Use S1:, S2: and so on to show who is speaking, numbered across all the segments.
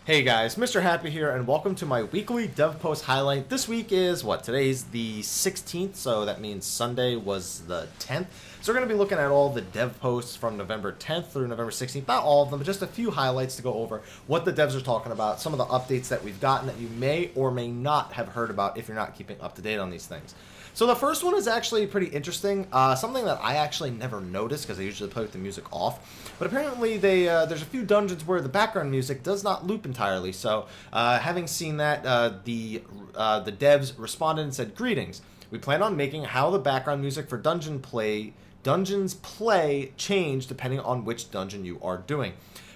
S1: Hey guys, Mr. Happy here, and welcome to my weekly Dev Post highlight. This week is what? Today's the 16th, so that means Sunday was the 10th. So we're going to be looking at all the dev posts from November 10th through November 16th. Not all of them, but just a few highlights to go over what the devs are talking about, some of the updates that we've gotten that you may or may not have heard about if you're not keeping up to date on these things. So the first one is actually pretty interesting, something that I actually never noticed because I usually play with the music off. But apparently there's a few dungeons where the background music does not loop entirely. So having seen that, the devs responded and said, "Greetings. We plan on making how the background music for dungeons play change depending on which dungeon you are doing.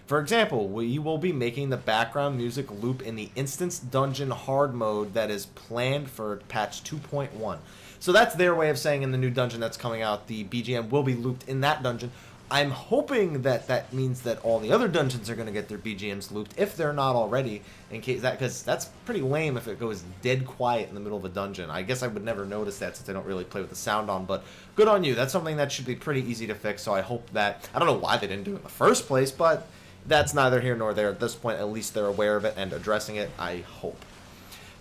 S1: For example, we will be making the background music loop in the instance dungeon hard mode that is planned for patch 2.1. So that's their way of saying in the new dungeon that's coming out, the BGM will be looped in that dungeon. I'm hoping that that means that all the other dungeons are going to get their BGMs looped, if they're not already, in case that, because that's pretty lame if it goes dead quiet in the middle of a dungeon. I guess I would never notice that since I don't really play with the sound on, but good on you. That's something that should be pretty easy to fix, so I hope that, I don't know why they didn't do it in the first place, but that's neither here nor there. At this point, at least they're aware of it and addressing it, I hope.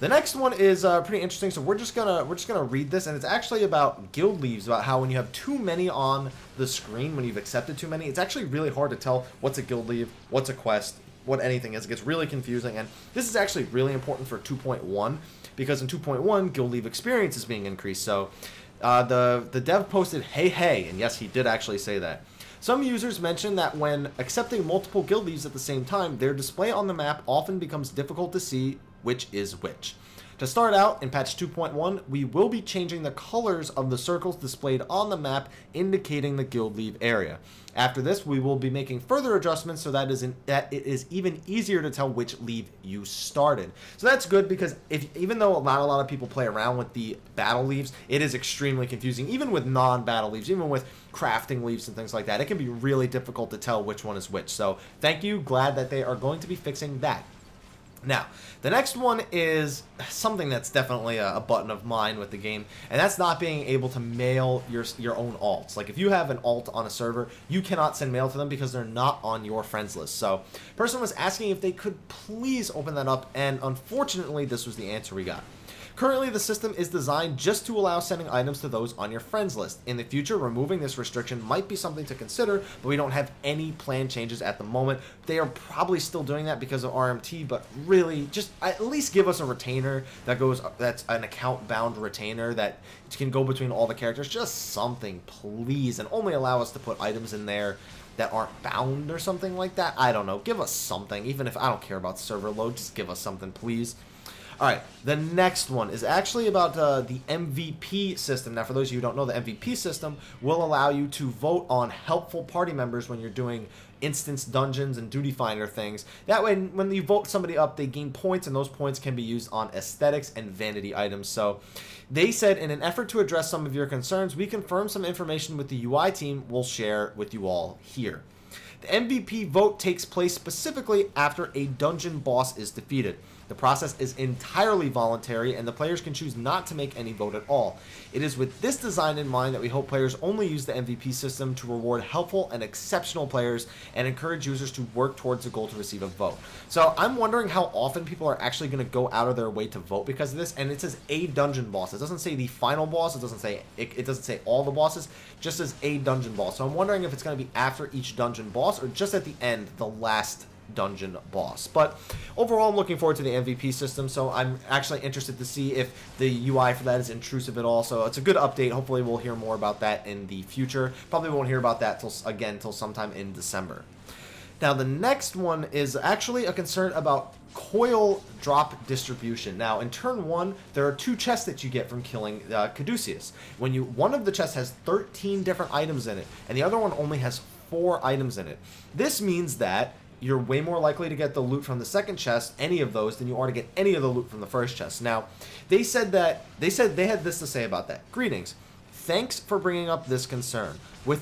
S1: The next one is pretty interesting, so we're just gonna read this, and it's actually about guild leaves, about how when you have too many on the screen, when you've accepted too many, it's actually really hard to tell what's a guild leave, what's a quest, what anything is. It gets really confusing, and this is actually really important for 2.1, because in 2.1, guild leave experience is being increased. So the dev posted, hey, and yes, he did actually say that. Some users mention that when accepting multiple guild leaves at the same time, their display on the map often becomes difficult to see which is which. To start out, in patch 2.1, we will be changing the colors of the circles displayed on the map indicating the guild leave area. After this, we will be making further adjustments so that it is even easier to tell which leave you started. So that's good, because even though not a lot of people play around with the battle leaves, it is extremely confusing, even with non-battle leaves, even with crafting leaves and things like that. It can be really difficult to tell which one is which. So thank you, glad that they are going to be fixing that. Now, the next one is something that's definitely a button of mine with the game, and that's not being able to mail your own alts. Like, if you have an alt on a server, you cannot send mail to them because they're not on your friends list. So, person was asking if they could please open that up, and unfortunately, this was the answer we got. Currently, the system is designed just to allow sending items to those on your friends list. In the future, removing this restriction might be something to consider, but we don't have any planned changes at the moment. They are probably still doing that because of RMT, but really, just at least give us a retainer that's an account-bound retainer that can go between all the characters. Just something, please, and only allow us to put items in there that aren't bound or something like that. I don't know. Give us something. Even if I don't care about server load, just give us something, please. Alright, the next one is actually about the MVP system. Now, for those of you who don't know, the MVP system will allow you to vote on helpful party members when you're doing instance dungeons and duty finder things. That way, when you vote somebody up, they gain points, and those points can be used on aesthetics and vanity items. So, they said, in an effort to address some of your concerns, we confirmed some information with the UI team we'll share with you all here. The MVP vote takes place specifically after a dungeon boss is defeated. The process is entirely voluntary, and the players can choose not to make any vote at all. It is with this design in mind that we hope players only use the MVP system to reward helpful and exceptional players and encourage users to work towards the goal to receive a vote. So I'm wondering how often people are actually going to go out of their way to vote because of this, and it says a dungeon boss. It doesn't say the final boss, it doesn't say all the bosses, just says a dungeon boss. So I'm wondering if it's going to be after each dungeon boss or just at the end, the last dungeon boss. But overall, I'm looking forward to the MVP system, so I'm actually interested to see if the UI for that is intrusive at all. So it's a good update. Hopefully we'll hear more about that in the future. Probably won't hear about that till sometime in December. Now, the next one is actually a concern about coil drop distribution. Now, in turn 1, there are 2 chests that you get from killing Caduceus. One of the chests has 13 different items in it, and the other one only has 4 items in it. This means that you're way more likely to get the loot from the second chest, any of those, than you are to get any of the loot from the first chest. Now, they said they had this to say about that. Greetings. Thanks for bringing up this concern. While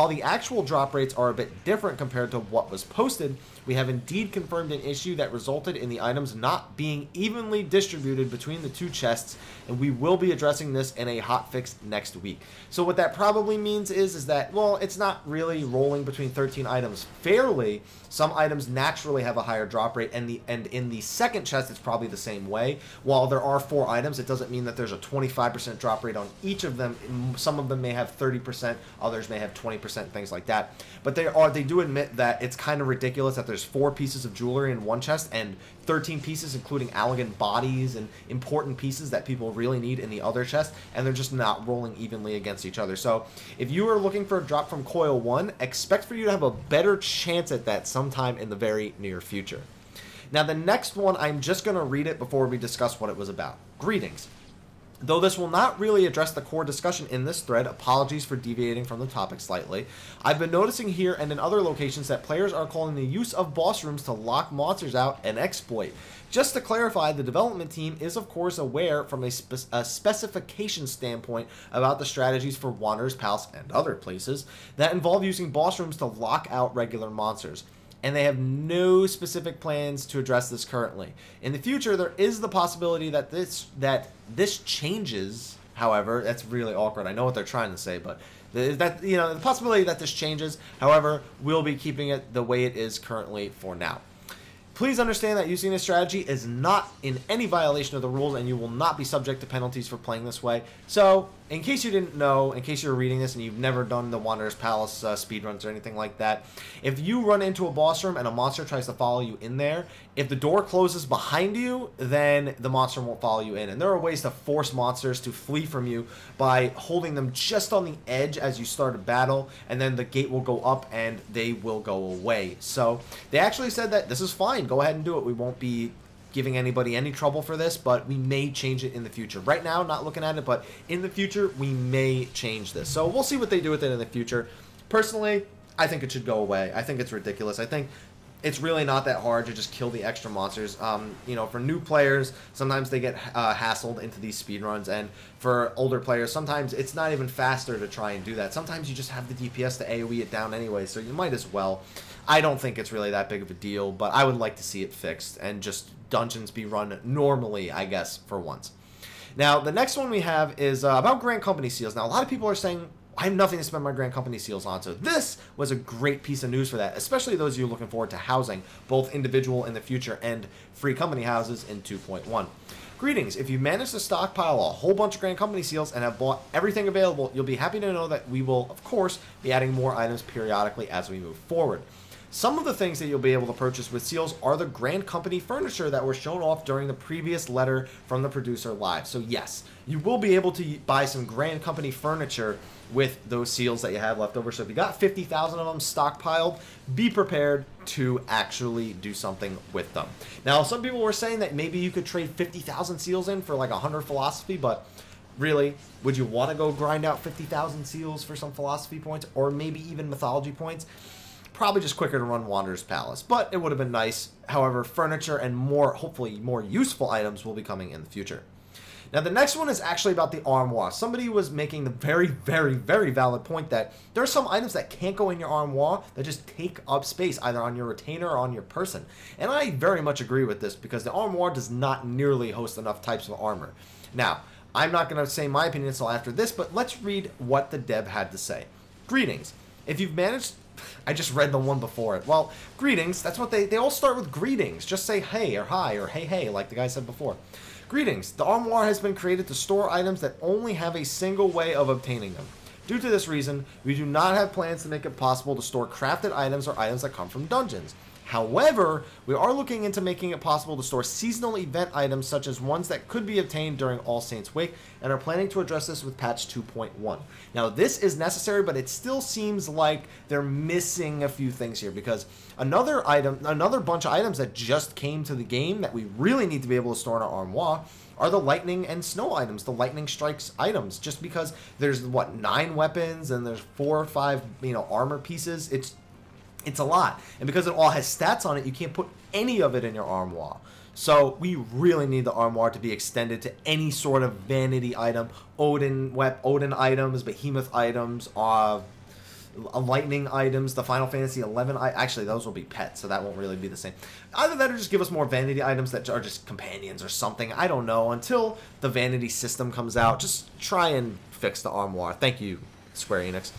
S1: the actual drop rates are a bit different compared to what was posted, we have indeed confirmed an issue that resulted in the items not being evenly distributed between the two chests, and we will be addressing this in a hotfix next week. So what that probably means is that, well, it's not really rolling between 13 items fairly. Some items naturally have a higher drop rate, and in the second chest, it's probably the same way. While there are 4 items, it doesn't mean that there's a 25% drop rate on each of them. Some of them may have 30%, others may have 20%, things like that. But they do admit that it's kind of ridiculous that there's 4 pieces of jewelry in one chest and 13 pieces, including elegant bodies and important pieces that people really need in the other chest, and they're just not rolling evenly against each other. So if you are looking for a drop from Coil 1, expect for you to have a better chance at that sometime in the very near future. Now the next one, I'm just going to read it before we discuss what it was about. Greetings. Though this will not really address the core discussion in this thread, apologies for deviating from the topic slightly, I've been noticing here and in other locations that players are calling the use of boss rooms to lock monsters out an exploit. Just to clarify, the development team is of course aware from a specification standpoint about the strategies for Wanderer's Palace and other places that involve using boss rooms to lock out regular monsters, and they have no specific plans to address this currently. In the future, there is the possibility that this changes. However, that's really awkward. I know what they're trying to say, but the possibility that this changes. However, we'll be keeping it the way it is currently for now. Please understand that using this strategy is not in any violation of the rules, and you will not be subject to penalties for playing this way. So, in case you didn't know, in case you're reading this and you've never done the Wanderer's Palace speedruns or anything like that, if you run into a boss room and a monster tries to follow you in there, if the door closes behind you, then the monster won't follow you in. And there are ways to force monsters to flee from you by holding them just on the edge as you start a battle, and then the gate will go up and they will go away. So they actually said that this is fine. Go ahead and do it. We won't be giving anybody any trouble for this, but we may change it in the future. Right now, not looking at it, but in the future, we may change this. So we'll see what they do with it in the future. Personally, I think it should go away. I think it's ridiculous. I think it's really not that hard to just kill the extra monsters. For new players, sometimes they get hassled into these speedruns, and for older players, sometimes it's not even faster to try and do that. Sometimes you just have the DPS to AoE it down anyway, so you might as well. I don't think it's really that big of a deal, but I would like to see it fixed and just dungeons be run normally, I guess, for once. Now, the next one we have is about Grand Company seals. Now, a lot of people are saying, I have nothing to spend my Grand Company seals on, so this was a great piece of news for that, especially those of you looking forward to housing, both individual in the future and free company houses in 2.1. Greetings. If you managed to stockpile a whole bunch of Grand Company seals and have bought everything available, you'll be happy to know that we will, of course, be adding more items periodically as we move forward. Some of the things that you'll be able to purchase with seals are the Grand Company furniture that were shown off during the previous letter from the producer live. So yes, you will be able to buy some Grand Company furniture with those seals that you have left over. So if you got 50,000 of them stockpiled, be prepared to actually do something with them. Now, some people were saying that maybe you could trade 50,000 seals in for like 100 philosophy, but really, would you want to go grind out 50,000 seals for some philosophy points or maybe even mythology points? Probably just quicker to run Wanderer's Palace, but it would have been nice. However, furniture and hopefully more useful items will be coming in the future. Now, the next one is actually about the armoire. Somebody was making the very, very, very valid point that there are some items that can't go in your armoire that just take up space, either on your retainer or on your person. And I very much agree with this because the armoire does not nearly host enough types of armor. Now, I'm not going to say my opinion until after this, but let's read what the dev had to say. Greetings. If you've managed... I just read the one before it. Well, greetings, that's what they all start with greetings. Just say hey or hi or hey, like the guy said before. Greetings, the armoire has been created to store items that only have a single way of obtaining them. Due to this reason, we do not have plans to make it possible to store crafted items or items that come from dungeons. However, we are looking into making it possible to store seasonal event items such as ones that could be obtained during All Saints Wake, and are planning to address this with patch 2.1. Now, this is necessary, but it still seems like they're missing a few things here, because another bunch of items that just came to the game that we really need to be able to store in our armoire are the lightning and snow items, the lightning strikes items, just because there's 9 weapons and there's 4 or 5 armor pieces. It's a lot. And because it all has stats on it, you can't put any of it in your armoire. So we really need the armoire to be extended to any sort of vanity item, Odin items, Behemoth items, lightning items, the Final Fantasy 11. Actually, those will be pets, so that won't really be the same. Either that or just give us more vanity items that are just companions or something. I don't know. Until the vanity system comes out, just try and fix the armoire. Thank you, Square Enix.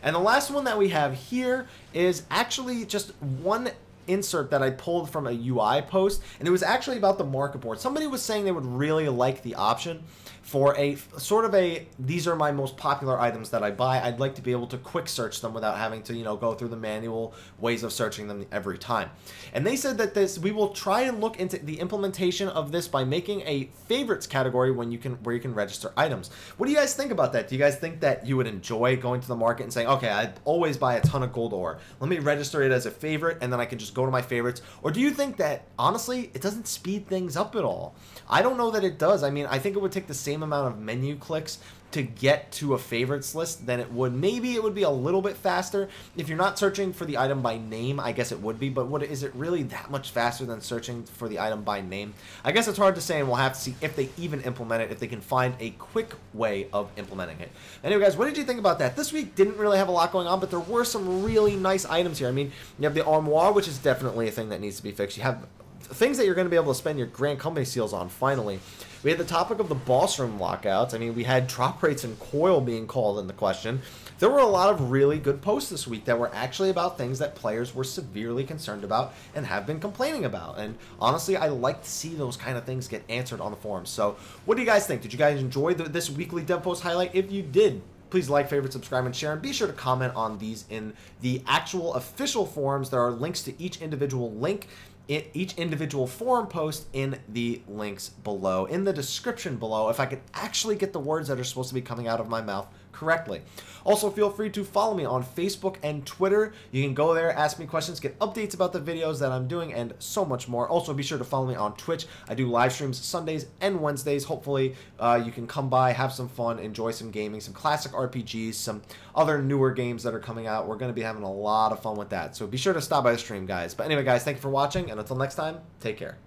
S1: And the last one that we have here is actually just one insert that I pulled from a UI post, and it was actually about the market board. Somebody was saying they would really like the option for a sort of a, these are my most popular items that I buy. I'd like to be able to quick search them without having to, you know, go through the manual ways of searching them every time. And they said that we will try and look into the implementation of this by making a favorites category where you can register items. What do you guys think about that? Do you guys think that you would enjoy going to the market and saying, okay, I always buy a ton of gold ore. Let me register it as a favorite, and then I can just go to my favorites? Or do you think that, honestly, it doesn't speed things up at all? I don't know that it does. I mean, I think it would take the same amount of menu clicks to get to a favorites list than it would. Maybe it would be a little bit faster. If you're not searching for the item by name, I guess it would be, but is it really that much faster than searching for the item by name? I guess it's hard to say, and we'll have to see if they even implement it, if they can find a quick way of implementing it. Anyway, guys, what did you think about that? This week didn't really have a lot going on, but there were some really nice items here. I mean, you have the armoire, which is definitely a thing that needs to be fixed. You have things that you're going to be able to spend your Grand Company seals on, finally. We had the topic of the boss room lockouts. I mean, we had drop rates and coil being called into question. There were a lot of really good posts this week that were actually about things that players were severely concerned about and have been complaining about. And honestly, I like to see those kind of things get answered on the forums. So what do you guys think? Did you guys enjoy this weekly Dev Post highlight? If you did, please like, favorite, subscribe, and share. And be sure to comment on these in the actual official forums. There are links to each individual link, each individual forum post in the links below, in the description below, if I could actually get the words that are supposed to be coming out of my mouth correctly. Also, feel free to follow me on Facebook and Twitter. You can go there, ask me questions, get updates about the videos that I'm doing, and so much more. Also, be sure to follow me on Twitch. I do live streams Sundays and Wednesdays. Hopefully, you can come by, have some fun, enjoy some gaming, some classic RPGs, some other newer games that are coming out. We're going to be having a lot of fun with that. So be sure to stop by the stream, guys. But anyway, guys, thank you for watching, and until next time, take care.